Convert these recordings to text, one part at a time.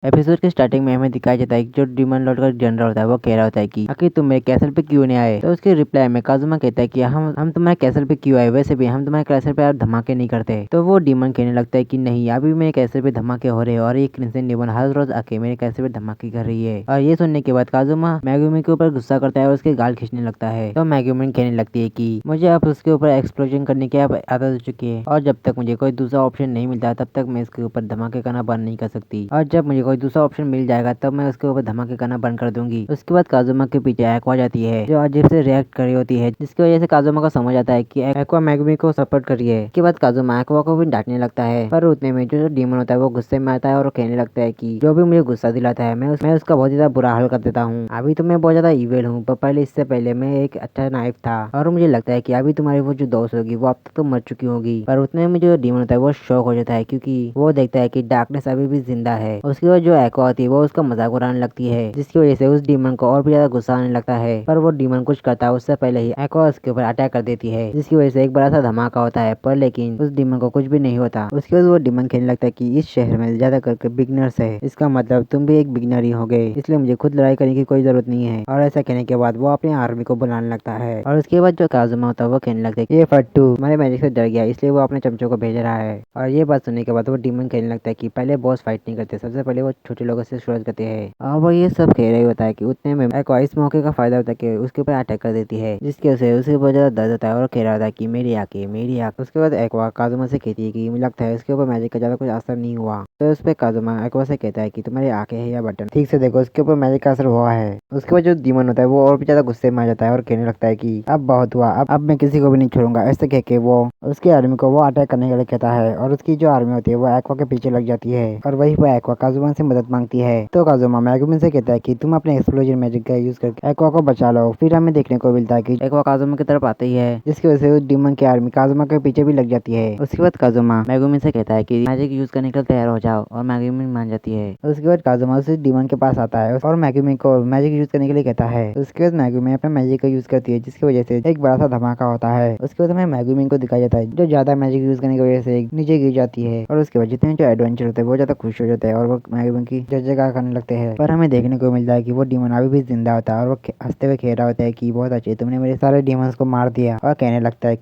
Episode के starting में हमें दिखाया जाता है कि जो डीमन लॉर्ड का जनरल होता है वो कह रहा होता है कि आखिर तुम मेरे कैसल पे क्यों नहीं आए। तो उसके रिप्लाई में काजुमा कहता है कि हम तुम्हारे कैसल पे क्यों आए, वैसे भी हम तुम्हारे कैसल पे धमाके नहीं करते। तो वो डीमन कहने लगता है कि नहीं, अभी मेरे कैसल पे धमाके हो रहे हैं और एक क्रिंसन डीमन हर रोज आके मेरे कैसल पे धमाके कर रही है। और ये सुनने के बाद काजुमा मैगुमी के ऊपर गुस्सा करता है और उसके गाल खींचने लगता है। तो मैगुमी कहने लगती है कि मुझे अब उसके ऊपर एक्सप्लोजन करने की अब आदत हो चुकी है और जब तक मुझे कोई दूसरा ऑप्शन नहीं मिलता तब तक मैं इसके ऊपर धमाके करना बंद नहीं कर सकती, और जब मुझे कोई दूसरा ऑप्शन मिल जाएगा तब मैं उसके ऊपर धमाके करना बंद कर दूंगी। उसके बाद काजुमा के पीछे एक्वा जाती है जो अजीब से रिएक्ट कर रही होती है, जिसकी वजह से काजुमा को समझ आता है कि एक्वा मैगुमी को सपोर्ट कर रही है। इसके बाद काजुमा एक्वा को भी डांटने लगता है, पर उतने में जो डीमन होता है वो गुस्से में आता है और कहने लगता है कि जो भी मुझे गुस्सा दिलाता है मैं उसका बहुत ज्यादा बुरा हाल कर देता हूँ। अभी तो मैं बहुत ज्यादा इविल हूँ, पर पहले इससे पहले मैं एक अच्छा नाइफ था और मुझे लगता है कि अभी तुम्हारी वो जो दोस्त होगी वो अब तक तो मर चुकी होगी। पर उतने में जो डीमन होता है वो शॉक हो जाता है क्योंकि वो देखता है कि डार्कनेस अभी भी जिंदा है। उसके बाद जो एक्वा होती है वो उसका मजाक उड़ाने लगती है, जिसकी वजह से उस डीमन को और भी ज्यादा गुस्सा आने लगता है। पर वो डीमन कुछ करता है उससे पहले ही एक्वा उसके ऊपर अटैक कर देती है, जिसकी वजह से एक बड़ा सा धमाका होता है। पर लेकिन उस डीमन को कुछ भी नहीं होता। उसके बाद वो डीमन कहने लगता है कि इस शहर में ज्यादा करके बिगनर्स है, इसका मतलब तुम भी एक बिगनर ही हो गए, इसलिए मुझे खुद लड़ाई करने की कोई जरूरत नहीं है। और ऐसा कहने के बाद वो अपनी आर्मी को बुलाने लगता है और उसके बाद जो काजुमा होता है वो कहने लगता है कि ये फट्टू हमारे मैजिक से डर गया इसलिए वो अपने चमचों को भेज रहा है। और ये बात सुनने के बाद वो डीमन कहने लगता है कि पहले बॉस फाइट नहीं करते, सबसे पहले वो छोटे लोगों से शुरुआत करते हैं। और वो ये सब कह रही होता है कि उतने में एक्वा इस मौके का फायदा होता है कि उसके ऊपर अटैक कर देती है, जिसकी वजह से उसे बहुत ज्यादा दर्द होता है और कह रहा होता है कि मेरी आंखें। उसके बाद एक्वा काजुमा से कहती है कि मुझे लगता है इसके ऊपर मैजिक का ज्यादा कुछ असर नहीं हुआ। तो उस पर काजुमा एक्वा से कहता है कि तुम्हारी आंखें है या बटन, ठीक से देखो उसके ऊपर मैजिक का असर हुआ है। उसके बाद जो डीमन होता है वो और भी ज्यादा गुस्से में आ जाता है और कहने लगता है कि अब बहुत हुआ, अब मैं किसी को भी नहीं छोड़ूंगा। ऐसे कह के वो उसकी आर्मी को वो अटैक करने के लिए कहता है और उसकी जो आर्मी होती है वो एक्वा के पीछे लग जाती है और वही पर एक्वा काजुमा से मदद मांगती है। तो काजुमा मैगुमी से कहता है कि तुम अपने एक्सप्लोजन मैजिक का यूज करके एक्वा को बचा लो। फिर हमें देखने को मिलता है कि एक्वा काजुमा की तरफ आती है, जिसकी वजह से उस डीमन की आर्मी काजुमा के पीछे भी लग जाती है। उसके बाद काजुमा मैगुमी से कहता है कि मैजिक यूज करने के लिए तैयार हो जाओ और मैगुमी मान जाती है। उसके बाद काजुमा उस डीमन के पास आता है और मैगुमी को मैजिक यूज करने के लिए कहता है। उसके बाद मैगुमी अपना मैजिक का यूज करती है, जिसकी वजह से एक बड़ा सा धमाका होता है। उसके बाद हमें मैगुमी को दिखाया जाता है जो ज्यादा मैजिक यूज करने की वजह से नीचे गिर जाती है और उसके बाद जितने जो एडवेंचर होते हैं वो ज्यादा खुश हो जाते हैं और वो मैगुमी की जय जयकार करने लगते हैं। पर हमें देखने को मिलता है कि वो डीमन अभी भी जिंदा होता है और वो हंसते हुए कह रहा होता है कि बहुत अच्छे, तुमने मेरे सारे डीमंस को मार दिया। और कहने लगता है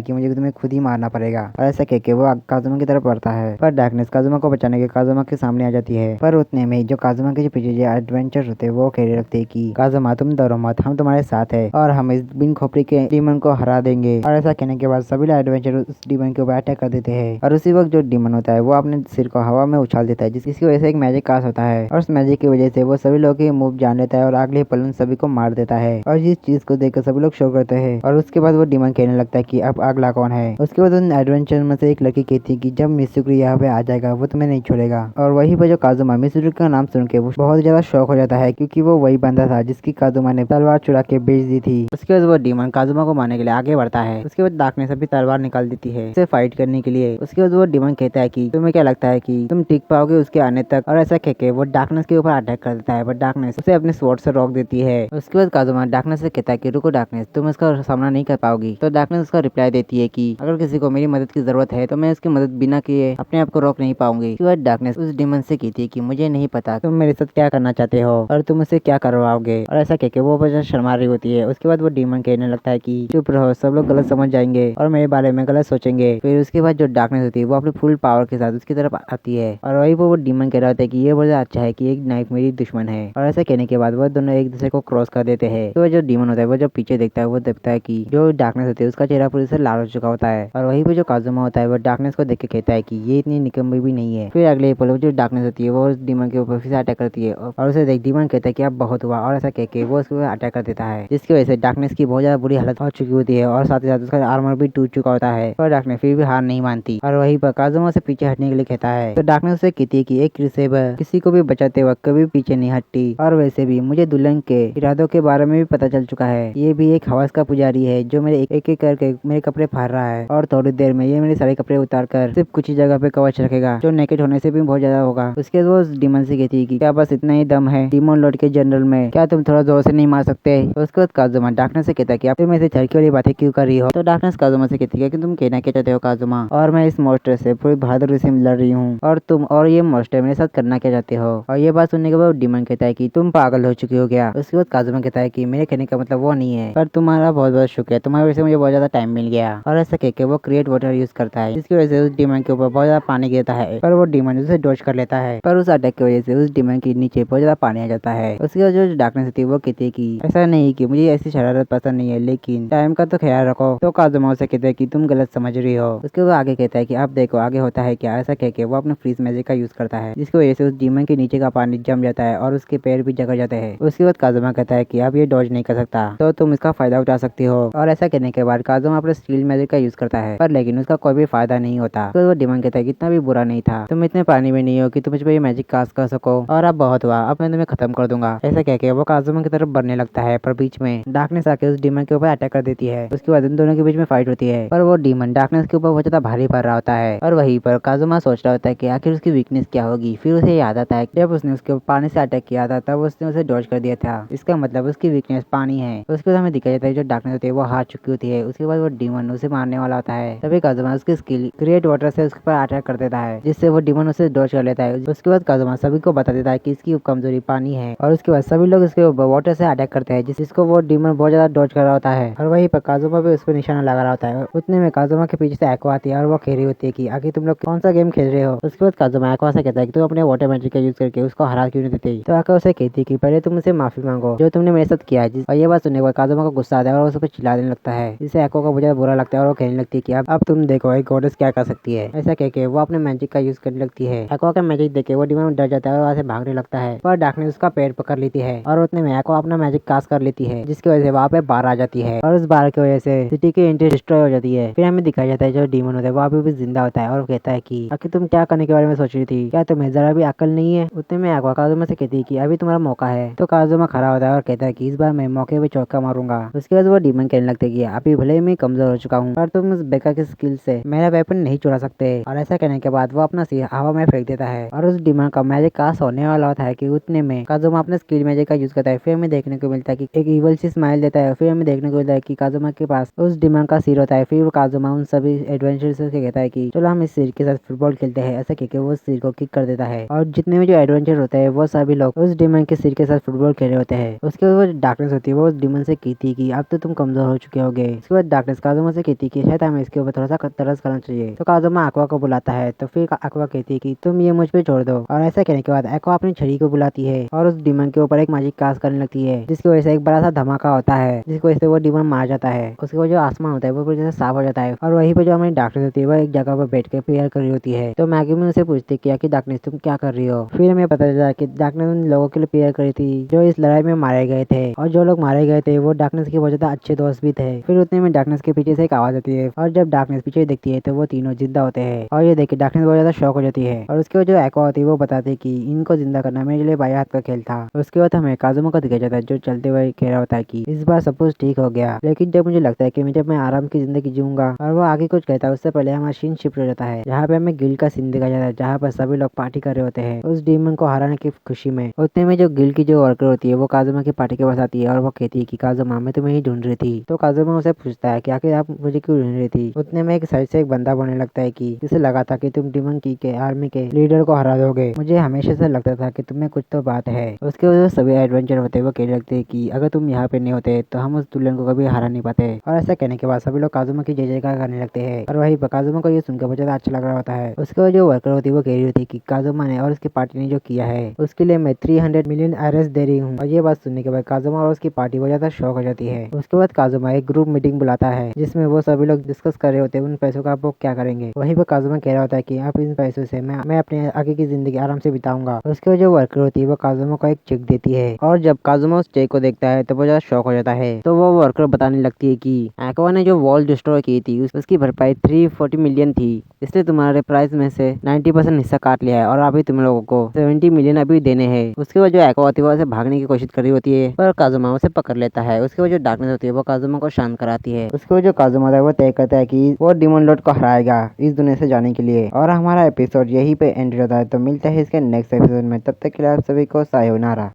कि मुझे तुम्हें खुद ही मारना पड़ेगा। और ऐसा कह के वो काजुमा की तरफ बढ़ता है, पर डार्कनेस काजुमा को बचाने के काजुमा के सामने आ जाती है। पर उतने में जो काजुमा के जो पीछे जो एडवेंचर होते हैं वो कहने लगते हैं कि काजुमा तुम डरो मत, हम तुम्हारे साथ है और हम इस बिन खोपड़ी के डीमन को हरा देंगे। और ऐसा कहने के बाद सभी एडवेंचर उस डीमन के ऊपर अटैक कर देते हैं और उसी वक्त जो डीमन होता है वो अपने सिर को हवा में उछाल देता है, जिसकी वजह से एक मैजिक कास्ट होता है और उस मैजिक की वजह से वो सभी लोग के मूव जान लेता है और अगले पल उन सभी को मार देता है। और जिस चीज को देखकर सभी लोग शो करते हैं और उसके बाद वो डीमन कहने लगता है कि अब अगला कौन है। उसके बाद उन एडवेंचर में से एक लड़की कहती है कि जब मिसुरी यहाँ पे आ जाएगा वो तुम्हें नहीं छोड़ेगा। और वही पर जो काजुमा मिसुरी का नाम सुन के वो बहुत ज्यादा शौक हो जाता है क्योंकि वो वही बंदा था जिसकी काजुमा ने तलवार चुरा के बेच दी थी। उसके बाद वो डीमन काजुमा को मारने के लिए आगे बढ़ता है। उसके बाद डार्कनेस अभी तलवार निकाल देती है उसे फाइट करने के लिए। उसके बाद वो डीमन कहता है कि तुम्हें क्या लगता है कि तुम टिक पाओगे उसके आने तक। और ऐसा कह के वो डार्कनेस के ऊपर अटैक कर देता है, पर डार्कनेस उसे अपने स्वॉर्ड से रोक देती है। उसके बाद काजुमा डार्कनेस से कहता है कि रुको डार्कनेस, तुम इसका सामना नहीं कर पाओगी। तो डार्कनेस उसका रिप्लाई देती है कि अगर किसी को मेरी मदद की जरूरत है तो मैं उसकी मदद बिना किए अपने आप को रोक नहीं पाऊंगी। उसके बाद डार्कनेस उस डीमन से कहती है कि मुझे नहीं पता तुम मेरे साथ क्या करना चाहते हो और तुम उसे क्या करवाओगे। और ऐसा कह के वो बस शर्मा रही होती है। उसके बाद वो डीमन कहने लगता है कि चुप रहो, सब लोग गलत समझ जाएंगे और मेरे बारे में गलत सोचेंगे। फिर उसके बाद जो डार्कनेस होती है वो अपनी फुल पावर के साथ उसकी तरफ आती है और वही वो डीमन कह रहा होता है कि ये बहुत अच्छा है कि एक नाइफ मेरी दुश्मन है। और ऐसा कहने के बाद वो दोनों एक दूसरे को क्रॉस कर देते हैं। तो जो डीमन होता है वो जब पीछे देखता है वो देखता है कि जो डार्कनेस होती है उसका चेहरा पूरी से लाल हो चुका होता है। और वही पे जो काजुमा होता है वो डार्कनेस को देख के कहता है कि ये इतनी निकम्मी भी नहीं है। फिर अगले पल जो डार्कनेस होती है वो उस डीमन के ऊपर फिर से अटैक करती है और उसे देख डीमन कहता है कि अब बहुत हुआ। और ऐसा कह के वो उसके ऊपर अटैक कर देता है, जिसकी वजह से डार्कनेस की बहुत ज्यादा बुरी हालत हो चुकी होती है और साथ ही साथ उसका आर्मर भी टूट चुका होता है। पर डार्कनेस फिर भी हार नहीं मानती और वही पर काजुमा से पीछे हटने के लिए कहता है। तो डार्कनेस उसे कहती है कि एक क्रूसेबर किसी को भी बचाते वक्त कभी पीछे नहीं हटती और वैसे भी मुझे दुल्हन के इरादों के बारे में भी पता चल चुका है। ये भी एक हवस का पुजारी है जो मेरे एक एक करके मेरे कपड़े फाड़ रहा है और थोड़ी देर में ये मेरे सारे कपड़े उतार कर सिर्फ कुछ ही जगह पे कवच रखेगा जो नेकेड डेडिकेट होने से भी बहुत ज्यादा होगा। उसके बाद वो डीमन से कहती है कि क्या बस इतना ही दम है डीमन लॉर्ड के जनरल में, क्या तुम थोड़ा जोर से नहीं मार सकते। तो उसके बाद काजुमा डार्कनेस से कहता है कि आप तुम ऐसे झड़की वाली बातें क्यों कर रही हो। तो डार्कनेस काजुमा से कहती है कि तुम कहना क्या चाहते हो काजुमा, और मैं इस मॉन्स्टर से पूरी बहादुरी से लड़ रही हूँ और तुम और ये मॉन्स्टर मेरे साथ करना क्या चाहते हो। और ये बात सुनने के बाद डीमन कहता है कि तुम पागल हो चुकी हो क्या। उसके बाद काजुमा कहता है कि मेरे कहने का मतलब वो नहीं है, पर तुम्हारा बहुत बहुत शुक्रिया, तुम्हारी वजह से मुझे बहुत ज्यादा टाइम मिल गया। और ऐसा कहकर वो क्रिएट वाटर यूज करता है, जिसकी वजह से उस डीमन के ऊपर बहुत ज्यादा पानी गिरता है, पर वो डीमन उसे डॉज कर लेता है। पर उस अटैक की वजह से उस डीमन के नीचे बहुत ज्यादा पानी आ जाता है। उसके बाद जो डार्कनेस होती है वो कहती है कि ऐसा नहीं कि मुझे ऐसी शरारत पसंद नहीं है, लेकिन टाइम का तो ख्याल रखो। तो काजुमा उसे कहता है कि तुम गलत समझ रही हो। उसके बाद आगे कहता है कि आप देखो आगे होता है क्या। ऐसा कहकर वो अपने फ्रीज मैजिक का यूज करता है, जिसकी वजह से उस डीमन के नीचे का पानी जम जाता है और उसके पैर भी जगह जाते हैं। उसके बाद काजुमा कहता है कि आप ये डॉज नहीं कर सकता, तो तुम इसका फायदा उठा सकती हो। और ऐसा कहने के बाद काजुमा अपने स्टील मैजिक का यूज करता है, पर लेकिन उसका कोई भी फायदा नहीं होता। तो वो डीमन कहता है कि इतना भी बुरा नहीं था, तुम इतने पानी में नहीं हो कि तुम मुझ पर ये मैजिक कास्ट कर सको, और अब बहुत हुआ, अब मैं तुम्हें खत्म कर दूंगा। ऐसा कहके वो काजुमा की तरफ बढ़ने लगता है, पर बीच में डार्कनेस आके उस डीमन के ऊपर अटैक कर देती है। उसके बाद उन दोनों के बीच में फाइट होती है, पर वो डीमन डार्कनेस के ऊपर बहुत ज्यादा भारी पड़ रहा होता है। और वहीं पर काजुमा सोच रहा होता है कि आखिर उसकी वीकनेस क्या होगी। फिर उसे याद आता है जब उसने उसके पानी से अटैक किया था तब उसने उसे डॉज कर दिया था, इसका मतलब उसकी वीकनेस पानी है। उसके बाद हमें दिखाया जाता है जो डार्कनेस होती है वो हार चुकी होती है। उसके बाद वो डीमन उसे मारने वाला होता है, तभी काजुमा उसकी स्किल क्रिएट वाटर से उसके ऊपर अटैक कर देता है, जिससे वो डीमन उसे डॉज कर लेता है। उसके बाद काजुमा सभी को बता देता है कि इसकी कमजोरी पानी है, और उसके बाद सभी लोग उसके ऊपर वाटर से अटैक करते हैं, जिसको वो डीमन बहुत ज्यादा डॉज कर रहा होता है। और वहीं पर काजुमा भी उस पर निशाना लगा रहा होता है। उतने में काजुमा के पीछे से एक्वा आती है और वो कह रही होती है कि आखिर तुम लोग कौन सा गेम खेल रहे हो। उसके बाद काजुमा एक्वा से कहता है कि तुम अपने वाटर मैजिक का यूज करके उसको हरा क्यों नहीं देती। तो एक्वा उसे कहती है कि पहले तुम मुझसे माफी मांगो जो तुमने मेरे साथ किया है। और ये बात सुनने के बाद काजुमा को गुस्सा आता है और उस पर चिल्लाने लगता है, जिससे एक्वा को बहुत ज्यादा बुरा लगता है और वो कहने लगती है कि अब तुम देखो एक गॉडेस क्या कर सकती है। ऐसा कहके वो अपने मैजिक का यूज करने लगती है। एक्वा का मैजिक देख के वो डीमन डर जाता है और वहां से भागने लगता है, पर डार्कनेस उसका पैर पकड़ लेती है और उतने में एक्वा अपना मैजिक कास्ट कर लेती है, जिसकी वजह से वहाँ पे बाढ़ आ जाती है और उस बाढ़ की वजह से सिटी की एंट्री डिस्ट्रॉय हो जाती है। फिर हमें दिखाया जाता है जो डीमन होता है वो अभी भी जिंदा होता है और कहता है कि आखिर तुम क्या करने के बारे में सोच रही थी, क्या तुम्हें जरा भी अकल नहीं है। उतने में एक्वा काजुमा से कहती है कि अभी तुम्हारा मौका है। तो काजुमा खड़ा होता है और कहता है कि इस बार मैं मौके पे चौका मारूंगा। उसके बाद वो डीमन कहने लगते हैं कि अभी भले ही मैं कमजोर हो चुका हूँ, पर तुम उस बेका की स्किल से मेरा वेपन नहीं चुरा सकते। और ऐसा कहने के बाद वो अपना सिर हवा में फेंक देता है और उस डीमन का मैजिक कास्ट होने वाला होता है कि उतने में काजुमा अपने स्किल मैजिक का यूज करता है। फिर हमें देखने को मिलता है कि एक इवल सी स्माइल देता है। फिर हमें देखने को मिलता है कि काजुमा के पास उस डीमन का सिर होता है। फिर काजुमा उन सभी एडवेंचर से कहता है कि चलो हम इस सिर के साथ फुटबॉल खेलते हैं। ऐसा कहकर वो सिर को किक कर देता है और जितने भी जो एडवेंचर होते हैं वो सभी लोग उस डीमन के सिर के साथ फुटबॉल खेल रहे होते हैं। उसके बाद वो डार्कनेस होती है वो उस डीमन से कहती है कि अब तो तुम कमजोर हो चुके होगे। उसके बाद डार्कनेस काजुमा से कहती है कि शायद हमें इसके ऊपर थोड़ा सा तरस करना चाहिए। तो काजुमा एक्वा को बुलाता है, तो फिर एक्वा कहती है कि तुम ये मुझ पे छोड़ दो। और ऐसा कहने के बाद एक्वा अपनी छड़ी को बुलाती है और उस डीमन के ऊपर एक मैजिक कास्ट करने लगती है, जिसकी वजह से एक बड़ा सा धमाका होता है, जिसकी वजह से वो डीमन मार जाता है। उसके बाद जो आसमान होता है वो पूरी तरह से साफ हो जाता है और वहीं पे जो हमारी डार्कनेस होती है वो एक जगह पर बैठ के प्रेयर कर रही होती है। तो मैगी में उसे पूछती है कि डार्कनेस तुम क्या कर रही हो। फिर हमें पता चला कि डार्कनेस उन लोगों के लिए प्रेयर करी थी जो इस लड़ाई में मारे गए थे, और जो लोग मारे गए थे वो डार्कनेस के बहुत ज्यादा अच्छे दोस्त भी थे। फिर उतने में डार्कनेस के पीछे से एक आवाज आती है और जब डार्कनेस पीछे देखती है तो वो तीनों जिंदा होते हैं। और ये देख के डार्कनेस बहुत ज्यादा शॉक हो जाती है और उसके बाद जो एक्वा होती है वो बताती है कि इनको जिंदा करना मेरे लिए बाई हाथ का खेल था। उसके बाद हमें काजुमा को दिखाया जाता है जो चलते हुए कह रहा होता है कि इस बार सब कुछ ठीक हो गया, लेकिन जब मुझे लगता है कि जब मैं आराम की जिंदगी जीऊंगा। और वो आगे कुछ कहता है उससे पहले हमारा सीन शिफ्ट हो जाता है, जहाँ पे हमें गिल का सीन दिखाया जाता है, जहाँ पर सभी लोग पार्टी कर रहे होते हैं उस डीमन को हराने की खुशी में। उतने में जो गिल की जो वर्कर होती है वो काजुमा की पार्टी के पास आती है और वो कहती है कि काजुमा मैं तुम्हें ही ढूंढ रही थी। तो काजुमा उसे पूछता है कि आखिर आप मुझे क्यों ढूंढ रही थी। उतने में एक साइड से एक बंदा बोलने लगता है कि जिसे लगा था कि तुम डीमन की के आर्मी के लीडर को हरा दोगे, मुझे हमेशा से लगता था कि तुम्हें कुछ तो बात है। उसके वजह से सभी एडवेंचर होते वो कहने लगते हैं कि अगर तुम यहाँ पे नहीं होते तो हम उस दुल्हन को कभी हरा नहीं पाते। और ऐसा कहने के बाद सभी लोग काजुमा की जय जयकार करने लगते हैं और वही पर काजुमा को ये सुनकर बहुत ज्यादा अच्छा लग रहा होता है। उसके बाद जो वर्कर होती है वो कह रही होती है कि काजुमा ने और उसकी पार्टी ने जो किया है उसके लिए मैं 300 मिलियन आरएस दे रही हूँ। और ये बात सुनने के बाद काजुमा और उसकी पार्टी बहुत ज्यादा शौक हो जाती है। उसके बाद काजुमा एक ग्रुप मीटिंग बुलाता है जिसमें वो सभी लोग डिस्कस कर रहे होते हैं उन पैसों का आप लोग क्या करेंगे। वहीं पर काजुमा कह रहा होता है कि आप इन पैसों से मैं अपने आगे की जिंदगी आराम से बिताऊंगा। उसके बाद जो वर्कर होती है वो काजुमा को एक चेक देती है और जब काजुमा उस चेक को देखता है तो बहुत ज्यादा शौक हो जाता है। तो वो वर्कर बताने लगती है कि एक्वा ने जो वॉल डिस्ट्रॉय की थी उसकी भरपाई 340 मिलियन थी, इसलिए तुम्हारे प्राइस में से 90% हिस्सा काट लिया है और अभी तुम लोगों को 70 मिलियन अभी देने हैं। उसके बाद जो एक्वा होती है वो भागने की कोशिश कर रही होती है पर काजुमा उसे पकड़ लेता है। उसके बाद जो डार्कनेस होती है वो काजुमा को शांत कराती है। उसके बाद जो काजुमा है वो तय करता है कि वो डीमन लॉर्ड को हराएगा इस दुनिया से जाने के लिए। और हमारा एपिसोड यहीं पे एंड रहता है। तो मिलता है इसके नेक्स्ट एपिसोड में, तब तक के लिए आप सभी को सायोनारा।